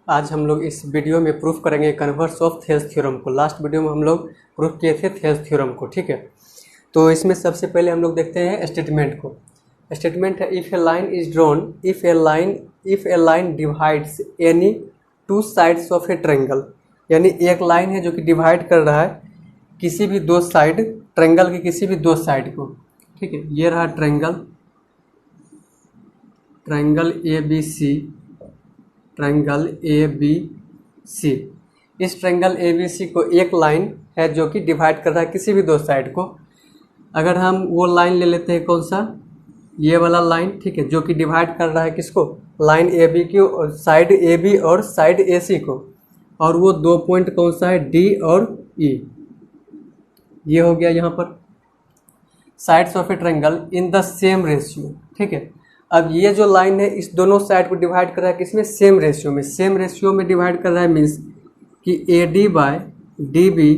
आज हम लोग इस वीडियो में प्रूफ करेंगे कन्वर्स ऑफ थेल्स थ्योरम को। लास्ट वीडियो में हम लोग प्रूफ किए थे थेल्स थ्योरम को, ठीक है। तो इसमें सबसे पहले हम लोग देखते हैं स्टेटमेंट को। स्टेटमेंट है if A line is drawn if A line divides any two sides of A triangle, यानी एक लाइन है जो कि डिवाइड कर रहा है किसी भी दो साइड, ट्रायंगल की किसी भी दो साइड को, ठीक है। ये रहा triangle A B C, triangle A B C. इस ट्रायंगल ए बी सी को एक लाइन है जो कि डिवाइड कर रहा है किसी भी दो साइड को। अगर हम वो लाइन ले लेते हैं, कौन सा, ये वाला लाइन, ठीक है, जो कि डिवाइड कर रहा है किसको, लाइन ए बी की और साइड ए बी और साइड ए सी को, और वो दो पॉइंट कौन सा है, डी और ई। ये हो गया यहाँ पर sides of A triangle in the same ratio, ठीक है। अब ये जो लाइन है इस दोनों साइड को डिवाइड कर रहा है किसमें, सेम रेशियो में। सेम रेशियो में डिवाइड कर रहा है मीन्स कि A D by D B,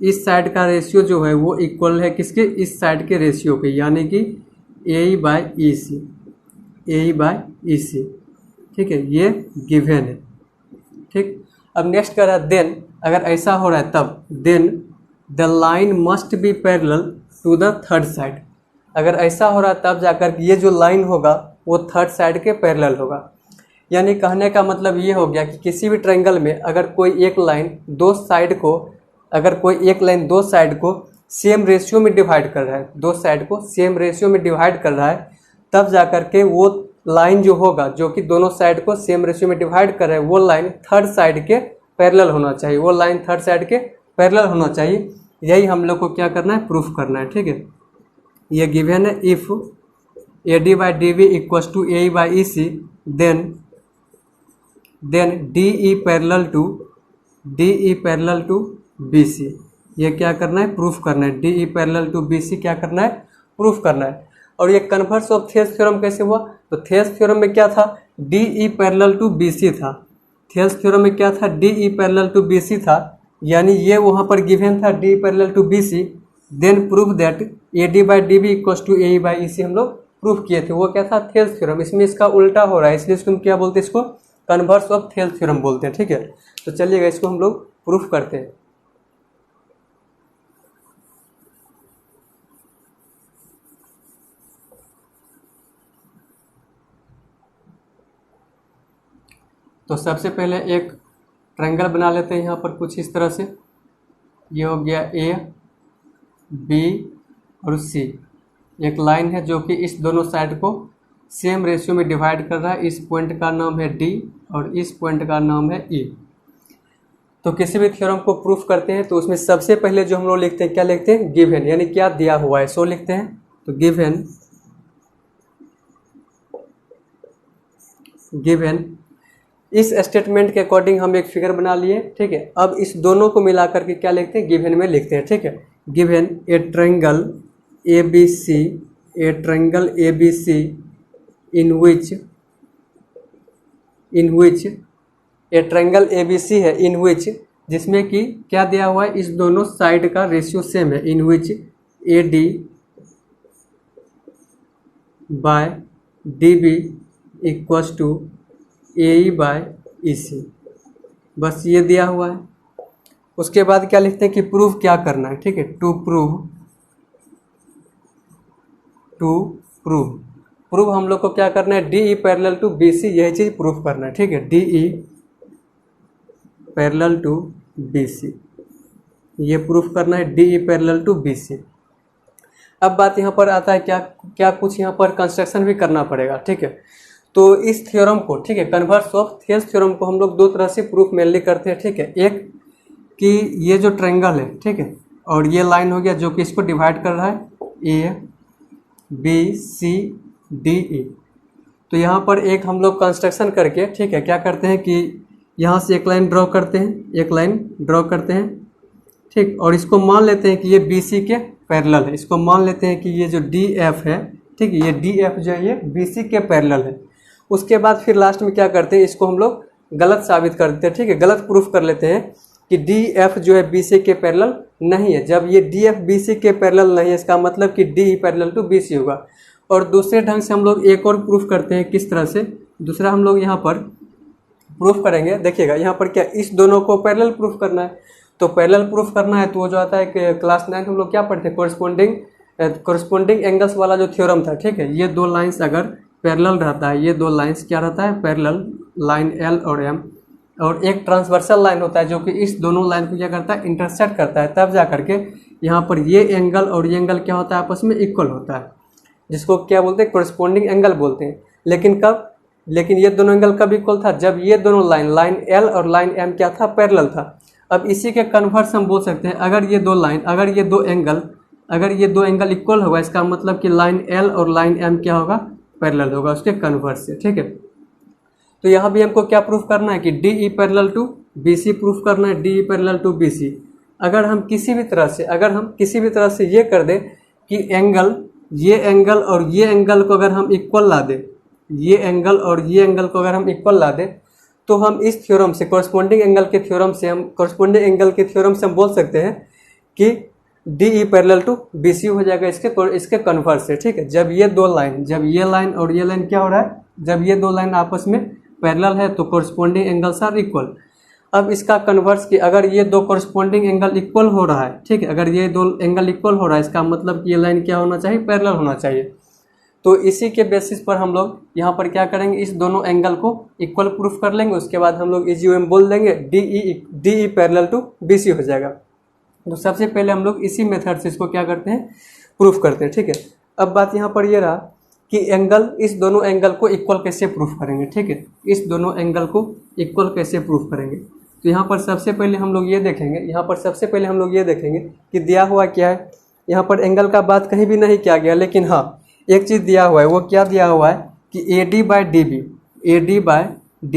इस साइड का रेशियो जो है वो इक्वल है किसके, इस साइड के रेशियो के, यानी कि ए by E C, A by E सी, ठीक है। ये गिवन है, ठीक। अब नेक्स्ट कर रहा है देन, अगर ऐसा हो रहा है तब then the line must be parallel to the third side. अगर ऐसा हो रहा है तब जाकर ये जो लाइन होगा वो थर्ड साइड के पैरेलल होगा। यानी कहने का मतलब ये हो गया कि किसी भी ट्रायंगल में अगर कोई एक लाइन दो साइड को, अगर कोई एक लाइन दो साइड को सेम रेशियो में डिवाइड कर रहा है, दो साइड को सेम रेशियो में डिवाइड कर रहा है, तब जाकर के वो लाइन जो होगा जो कि दोनों साइड को सेम रेशियो में डिवाइड कर रहा है, वो लाइन थर्ड साइड के पैरेलल होना चाहिए, वो लाइन थर्ड साइड के पैरेलल होना चाहिए। यही हम लोग को क्या करना है, प्रूफ करना है, ठीक है। ये गिवन है if A D by D B equals to A by E C, then D E parallel to B C. ये क्या करना है, प्रूफ करना है। D E parallel to B C क्या करना है, प्रूफ करना है। और ये कन्वर्स ऑफ थेल्स थ्योरम कैसे हुआ, तो थेल्स थ्योरम में क्या था, D E parallel to B C था। थेल्स थ्योरम में क्या था, D E parallel to B C था, यानी ये वहाँ पर गिवन था D parallel to B C. Then proof that A D by D B equals to A by E C हम लोग प्रूफ किए थे। वो क्या था, थेल्स थ्योरम। इसमें इसका उल्टा हो रहा है, इसलिए इसको हम क्या बोलते हैं, इसको कन्वर्स ऑफ थेल्स थ्योरम बोलते हैं, ठीक है। तो चलिएगा इसको हम लोग प्रूफ करते हैं। तो सबसे पहले एक ट्रायंगल बना लेते हैं यहाँ पर कुछ इस तरह से। ये हो गया ए बी और सी, एक लाइन है जो कि इस दोनों साइड को सेम रेशियो में डिवाइड कर रहा है। इस पॉइंट का नाम है डी और इस पॉइंट का नाम है ई। तो किसी भी थ्योरम को प्रूफ करते हैं तो उसमें सबसे पहले जो हम लोग लिखते हैं, क्या लिखते हैं, गिवन, यानी क्या दिया हुआ है सो लिखते हैं। तो गिवन इस स्टेटमेंट के अकॉर्डिंग हम एक फिगर बना लिए, ठीक है। अब इस दोनों को मिला करके क्या लिखते हैं, गिवन में लिखते हैं, ठीक है। Given a triangle A B C, a triangle A B C in which a triangle A B C है, इन विच, जिसमें कि क्या दिया हुआ है, इस दोनों साइड का रेशियो सेम है। In which A D by D B equals to A by E C, बस ये दिया हुआ है। उसके बाद क्या लिखते हैं कि प्रूफ क्या करना है, ठीक है। टू प्रूव हम लोग को क्या करना है, D E parallel to B C, यही चीज़ प्रूफ करना है, ठीक है। D E parallel to B C, ये प्रूफ करना है, D E parallel to B C. अब बात यहाँ पर आता है क्या कुछ यहाँ पर कंस्ट्रक्शन भी करना पड़ेगा, ठीक है। तो इस थ्योरम को, ठीक है, कन्वर्स ऑफ थेल्स थ्योरम को हम लोग दो तरह से प्रूफ मेनली करते हैं, ठीक है। एक कि ये जो ट्रायंगल है, ठीक है, और ये लाइन हो गया जो कि इसको डिवाइड कर रहा है, A B C D E. तो यहाँ पर एक हम लोग कंस्ट्रक्शन करके, ठीक है, क्या करते हैं कि यहाँ से एक लाइन ड्रॉ करते हैं, ठीक, और इसको मान लेते हैं कि ये बी सी के पैरेलल है। इसको मान लेते हैं कि ये जो डी एफ है, ठीक है, ये डी एफ जो है ये बी सी के पैरेलल है। उसके बाद फिर लास्ट में क्या करते हैं, इसको हम लोग गलत साबित कर देते हैं, ठीक है, गलत प्रूफ कर लेते हैं कि डी एफ जो है बी सी के पैरेलल नहीं है। जब ये डी एफ बी सी के पैरेलल नहीं है, इसका मतलब कि D E parallel to B C होगा। और दूसरे ढंग से हम लोग एक और प्रूफ करते हैं, किस तरह से, दूसरा हम लोग यहाँ पर प्रूफ करेंगे, देखिएगा यहाँ पर क्या इस दोनों को पैरेलल प्रूफ करना है। तो पैरेलल प्रूफ करना है तो वो जो आता है कि क्लास 9 हम लोग क्या पढ़ते हैं, कोरस्पोंडिंग एंगल्स वाला जो थ्योरम था, ठीक है। ये दो लाइंस अगर पैरेलल रहता है, ये दो लाइंस क्या रहता है, पैरेलल, लाइन एल और एम, और एक ट्रांसवर्सल लाइन होता है जो कि इस दोनों लाइन को क्या करता है, इंटरसेक्ट करता है, तब जा करके यहाँ पर ये एंगल और ये एंगल क्या होता है, आपस में इक्वल होता है, जिसको क्या बोलते हैं, कोरस्पोंडिंग एंगल बोलते हैं। लेकिन कब, लेकिन ये दोनों एंगल कब इक्वल था, जब ये दोनों लाइन एल और लाइन एम क्या था, पैरेलल था। अब इसी के कन्वर्स हम बोल सकते हैं, अगर ये दो लाइन, अगर ये दो एंगल इक्वल होगा, इसका मतलब कि लाइन एल और लाइन एम क्या होगा, पैरेलल होगा उसके कन्वर्स से, ठीक है। तो यहाँ भी हमको क्या प्रूफ करना है कि D E parallel to B C proof करना है, D E parallel to B C. अगर हम किसी भी तरह से ये कर दें कि ये एंगल और ये एंगल को अगर हम इक्वल ला दें, ये एंगल और ये एंगल को अगर हम इक्वल ला दें, तो हम इस थ्योरम से, कोरस्पोंडिंग एंगल के थ्योरम से हम बोल सकते हैं कि D E parallel to B C हो जाएगा इसके कन्वर्स से, ठीक है। जब ये लाइन और ये लाइन क्या हो रहा है, जब ये दो लाइन आपस में पैरेलल है तो कोरस्पोंडिंग एंगल्स आर इक्वल। अब इसका कन्वर्स कि अगर ये दो कोरस्पोंडिंग एंगल इक्वल हो रहा है, ठीक है, अगर ये दो एंगल इक्वल हो रहा है, इसका मतलब कि ये लाइन क्या होना चाहिए, पैरेलल होना चाहिए। तो इसी के बेसिस पर हम लोग यहाँ पर क्या करेंगे, इस दोनों एंगल को इक्वल प्रूफ कर लेंगे। उसके बाद हम लोग इजी वे में बोल देंगे D E parallel to B C हो जाएगा। तो सबसे पहले हम लोग इसी मेथड से इसको क्या करते हैं, प्रूफ करते हैं, ठीक है। अब बात यहाँ पर ये रहा कि इस दोनों एंगल को इक्वल कैसे प्रूफ करेंगे, ठीक है, इस दोनों एंगल को इक्वल कैसे प्रूफ करेंगे। तो यहाँ पर सबसे पहले हम लोग ये देखेंगे कि दिया हुआ क्या है। यहाँ पर एंगल का बात कहीं भी नहीं किया गया, लेकिन हाँ एक चीज़ दिया हुआ है, वो क्या दिया हुआ है कि A D by D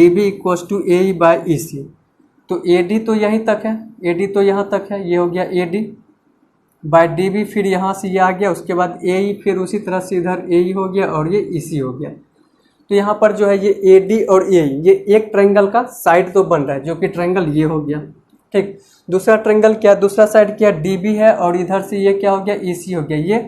B equals to A E by E C. तो ए डी तो यहीं तक है, यहाँ तक है, ये हो गया A D by D B, फिर यहाँ से ये आ गया, उसके बाद ए ई, फिर उसी तरह से इधर ए ई हो गया और ये ई सी हो गया। तो यहाँ पर जो है ये ए डी और ए ई, ये एक ट्रायंगल का साइड तो बन रहा है, जो कि ट्रायंगल ये हो गया, ठीक। दूसरा ट्रायंगल क्या, दूसरा साइड क्या, डी बी है, और इधर से ये क्या हो गया, ई सी हो गया।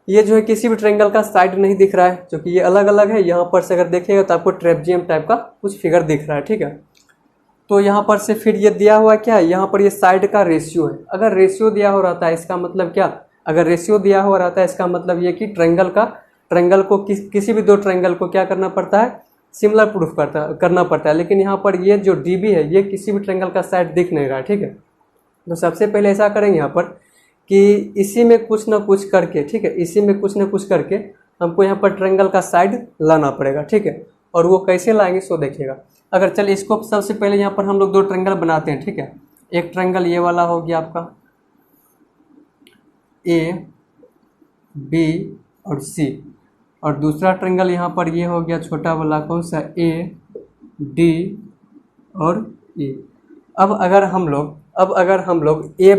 ये जो है किसी भी ट्रायंगल का साइड नहीं दिख रहा है, क्योंकि ये अलग अलग है। यहाँ पर से अगर देखिएगा तो आपको ट्रेपजियम टाइप का कुछ फिगर दिख रहा है, ठीक है। तो यहाँ पर से फिर ये दिया हुआ क्या है, यहाँ पर ये साइड का रेशियो है। अगर रेशियो दिया हो रहता है, इसका मतलब क्या, अगर रेशियो दिया हुआ रहता है, इसका मतलब ये कि ट्रायंगल को किसी भी दो ट्रायंगल को क्या करना पड़ता है, सिमिलर प्रूफ करना पड़ता है। लेकिन यहाँ पर ये जो डी बी है, ये किसी भी ट्रायंगल का साइड दिख नहीं रहा है, ठीक है। तो सबसे पहले ऐसा करेंगे यहाँ पर कि इसी में कुछ ना कुछ करके, ठीक है, इसी में कुछ ना कुछ करके हमको यहाँ पर ट्रायंगल का साइड लाना पड़ेगा, ठीक है। और वो कैसे लाएंगे सो देखिएगा। अगर चलिए इसको सबसे पहले यहाँ पर हम लोग दो ट्रायंगल बनाते हैं, ठीक है। एक ट्रायंगल ये वाला हो गया आपका ए बी और सी, और दूसरा ट्रायंगल यहाँ पर ये हो गया छोटा वाला कौन सा, ए डी और ई। अब अगर हम लोग A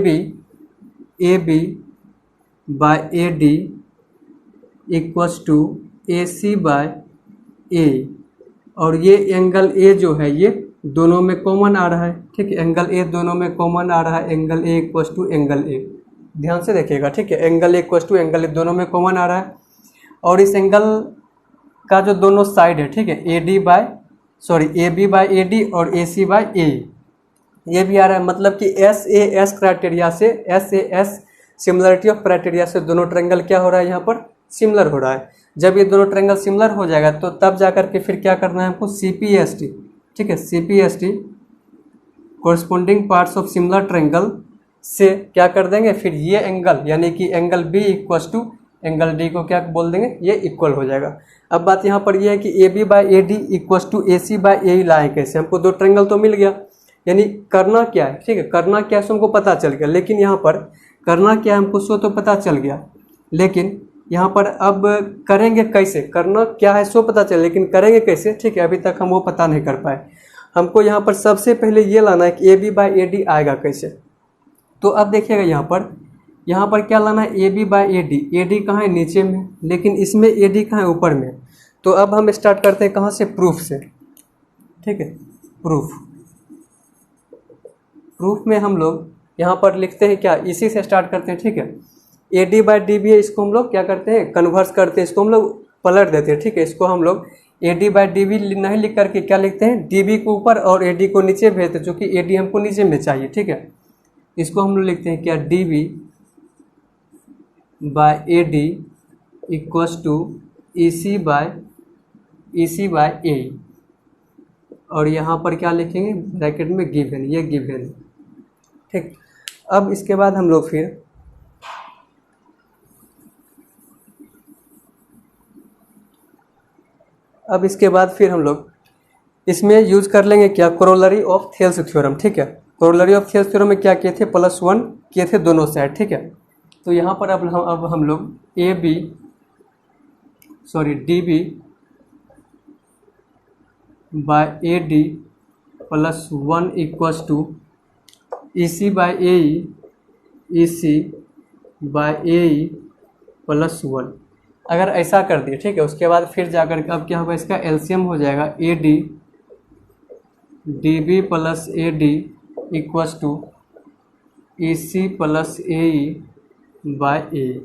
B by A D equals to A C by A, और ये एंगल ए जो है ये दोनों में कॉमन आ रहा है, ठीक है। एंगल ए दोनों में कॉमन आ रहा है, angle A equals to angle A, ध्यान से देखिएगा, ठीक है। Angle A equals to angle A दोनों में कॉमन आ रहा है, और इस एंगल का जो दोनों साइड है, ठीक है, A B by A D और ए सी बाय ए, ये भी आ रहा है। मतलब कि एस क्राइटेरिया से सिमिलरिटी ऑफ क्राइटेरिया से दोनों ट्रायंगल क्या हो रहा है, यहाँ पर सिमिलर हो रहा है। जब ये दोनों ट्रायंगल सिमिलर हो जाएगा तो तब जा करके फिर क्या करना है हमको, CPST, ठीक है, CPST corresponding parts of similar triangle से क्या कर देंगे, फिर ये एंगल यानी कि angle B equals to angle D को क्या बोल देंगे, ये इक्वल हो जाएगा। अब बात यहाँ पर ये है कि A B by A D equals to A C by A लाएँ कैसे, हमको दो ट्रायंगल तो मिल गया, यानी करना क्या है, ठीक है, करना क्या है सो हमको पता चल गया। लेकिन यहाँ पर करना क्या है हमको सो तो पता चल गया, लेकिन यहाँ पर अब करेंगे कैसे, करना क्या है सो पता चल, लेकिन करेंगे कैसे, ठीक है, अभी तक हम वो पता नहीं कर पाए। हमको यहाँ पर सबसे पहले ये लाना है कि A B by A D आएगा कैसे। तो अब देखिएगा यहाँ पर क्या लाना है, A B by A D कहाँ है, नीचे में, लेकिन इसमें ए डी कहाँ है, ऊपर में। तो अब हम स्टार्ट करते हैं कहाँ से, प्रूफ से, ठीक है। प्रूफ में हम लोग यहाँ पर लिखते हैं क्या, इसी से स्टार्ट करते हैं, ठीक है। A D by D B है, इसको हम लोग क्या करते हैं, कन्वर्स करते हैं, इसको हम लोग पलट देते हैं, ठीक है। इसको हम लोग AD बाय DB नहीं लिख करके क्या लिखते हैं, DB को ऊपर और AD को नीचे भेजते, चूँकि AD हमको नीचे में चाहिए, ठीक है। इसको हम लोग लिखते हैं क्या, DB by AD equals to EC by AE, और यहाँ पर क्या लिखेंगे, ब्रैकेट में गिवन, ये गिवन है, ठीक। अब इसके बाद हम लोग फिर हम लोग इसमें यूज कर लेंगे क्या, कोरोलरी ऑफ थेल्स थ्योरम, ठीक है। कोरोलरी ऑफ थेल्स थ्योरम में क्या किए थे, +1 किए थे दोनों साइड, ठीक है। तो यहाँ पर अब हम लोग DB by AD +1 equals to EC by AE +1, अगर ऐसा कर दिए, ठीक है। उसके बाद फिर जाकर अब क्या होगा, इसका एलसीएम हो जाएगा AD DB + AD equals to EC + AE by AE।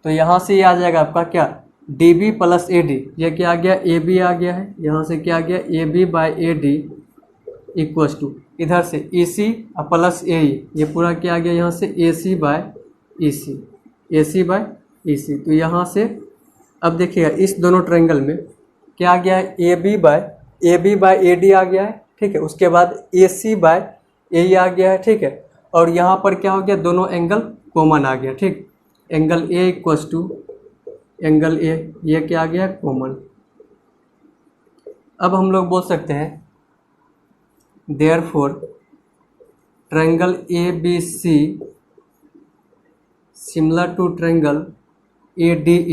तो यहाँ से ये आ जाएगा आपका क्या, DB + AD, ये क्या आ गया, AB आ गया है, यहाँ से क्या आ गया, AB by AD equals to इधर से EC + AE, ये पूरा क्या आ गया, यहाँ से AC बाय EC। तो यहाँ से अब देखिएगा इस दोनों ट्रायंगल में क्या आ गया है, AB बाय AD आ गया है, ठीक है। उसके बाद AC बाय AE आ गया है, ठीक है। और यहाँ पर क्या हो गया, दोनों एंगल कॉमन आ गया, ठीक। Angle A equals to angle A, ये क्या आ गया, कॉमन। अब हम लोग बोल सकते हैं therefore triangle ABC similar to triangle ADE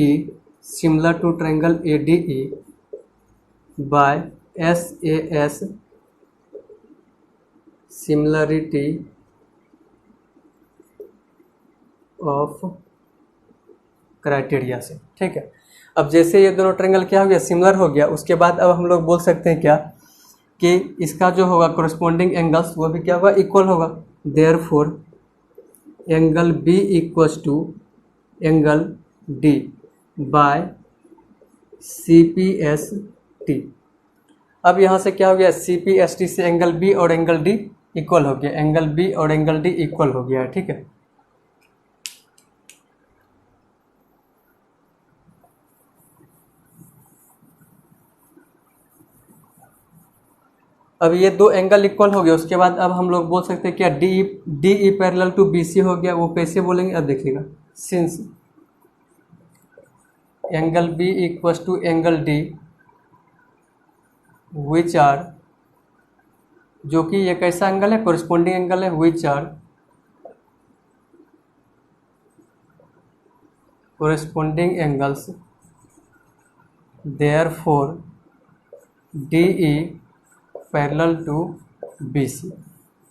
by SAS similarity of criteria से, ठीक है। अब जैसे ये दोनों ट्रायंगल क्या हो गया, सिमिलर हो गया, उसके बाद अब हम लोग बोल सकते हैं क्या, कि इसका जो होगा कोरस्पॉन्डिंग एंगल्स वो भी क्या होगा, इक्वल होगा। Therefore angle B equals to angle D by CPST। अब यहाँ से क्या हो गया, CPST से एंगल B और एंगल D इक्वल हो गया, ठीक है। अब ये दो एंगल इक्वल हो गया, उसके बाद अब हम लोग बोल सकते हैं क्या, DE पैरेलल टू BC हो गया। वो कैसे बोलेंगे, अब देखिएगा, since angle B equals to angle D which are, जो कि ये कैसा एंगल है, कोरिस्पोंडिंग एंगल है, which are corresponding angles, therefore DE parallel to BC।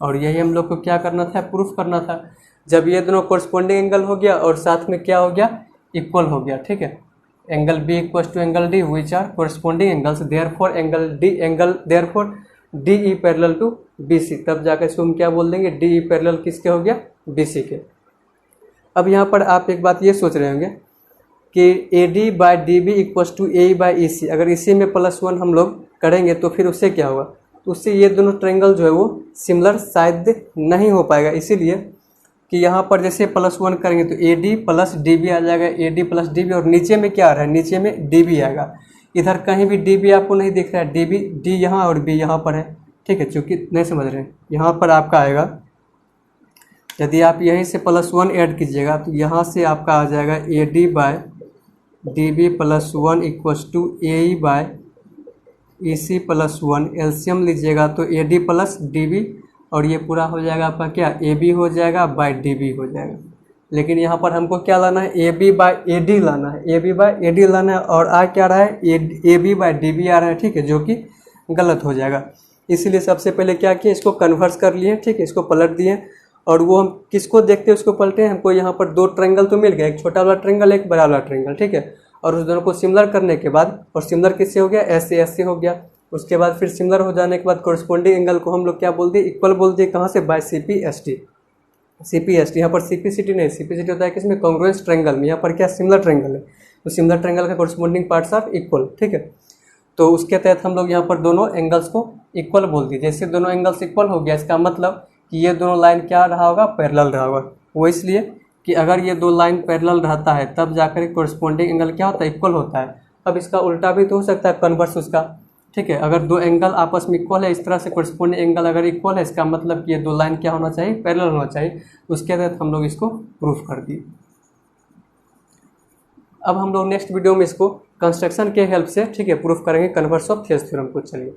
और यही हम लोग को क्या करना था, प्रूफ करना था। जब ये दोनों कोरिस्पोंडिंग एंगल हो गया और साथ में क्या हो गया, इक्वल हो गया, ठीक है। Angle B equal to angle D which are corresponding angles, therefore DE parallel to BC, तब जाकर इसको हम क्या बोल देंगे, DE पैरेलल किसके हो गया, BC के। अब यहाँ पर आप एक बात ये सोच रहे होंगे कि AD by DB equal to AE by EC, अगर इसी में +1 हम लोग करेंगे तो फिर उससे क्या होगा, तो उससे ये दोनों ट्रायंगल जो है वो सिमिलर शायद नहीं हो पाएगा, इसीलिए कि यहाँ पर जैसे +1 करेंगे तो AD + DB आ जाएगा, AD + DB, और नीचे में क्या आ रहा है, नीचे में DB आएगा। इधर कहीं भी DB आपको नहीं दिख रहा है, D यहाँ और B यहाँ पर है, ठीक है। चूँकि नहीं समझ रहे हैं, यहाँ पर आपका आएगा, यदि आप यहीं से +1 ऐड कीजिएगा तो यहाँ से आपका आ जाएगा AD by DB +1 equal to AE by EC +1, LCM लीजिएगा तो AD + DB, और ये पूरा हो जाएगा आपका क्या, AB हो जाएगा बाय DB हो जाएगा। लेकिन यहाँ पर हमको क्या लाना है, AB बाय AD लाना है, और आ क्या रहा है, AB बाय DB आ रहा है, ठीक है, जो कि गलत हो जाएगा। इसीलिए सबसे पहले क्या किया, इसको कन्वर्स कर लिए, ठीक है, इसको पलट दिए, और वो हम किसको देखते हैं उसको पलटे हैं। हमको यहाँ पर दो ट्रायंगल तो मिल गया, एक छोटा वाला ट्रायंगल, एक बड़ा वाला ट्रायंगल, ठीक है। और उस दोनों को सिमिलर करने के बाद, और सिमिलर किससे हो गया, ऐसे हो गया। उसके बाद फिर सिमिलर हो जाने के बाद कोरिस्पोंडिंग एंगल को हम लोग क्या बोल दिए, इक्वल बोल दिए, कहाँ से, बाय CPST। यहाँ पर CPCT नहीं, CPCT होता है किसमें, कॉन्ग्रुएंस ट्रायंगल में, यहाँ पर क्या सिमिलर ट्रायंगल है, तो सिमिलर ट्रायंगल के कोरस्पोंडिंग पार्ट्स आर इक्वल, ठीक है। तो उसके तहत हम लोग यहाँ पर दोनों एंगल्स को इक्वल बोल दिए। जैसे दोनों एंगल्स इक्वल हो गया, इसका मतलब कि ये दोनों लाइन क्या रहा होगा, पैरेलल रहा होगा। वो इसलिए कि अगर ये दो लाइन पैरेलल रहता है तब जाकर कोरस्पोंडिंग एंगल क्या होता है, इक्वल होता है। अब इसका उल्टा भी तो हो सकता है, कन्वर्स उसका, ठीक है। अगर दो एंगल आपस में इक्वल है, इस तरह से कोरस्पोंडिंग एंगल अगर इक्वल है, इसका मतलब कि ये दो लाइन क्या होना चाहिए, पैरेलल होना चाहिए। उसके तहत हम लोग इसको प्रूफ कर दिए। अब हम लोग नेक्स्ट वीडियो में इसको कंस्ट्रक्शन के हेल्प से, ठीक है, प्रूफ करेंगे कन्वर्स ऑफ थेस थ्योरम को। चलिए।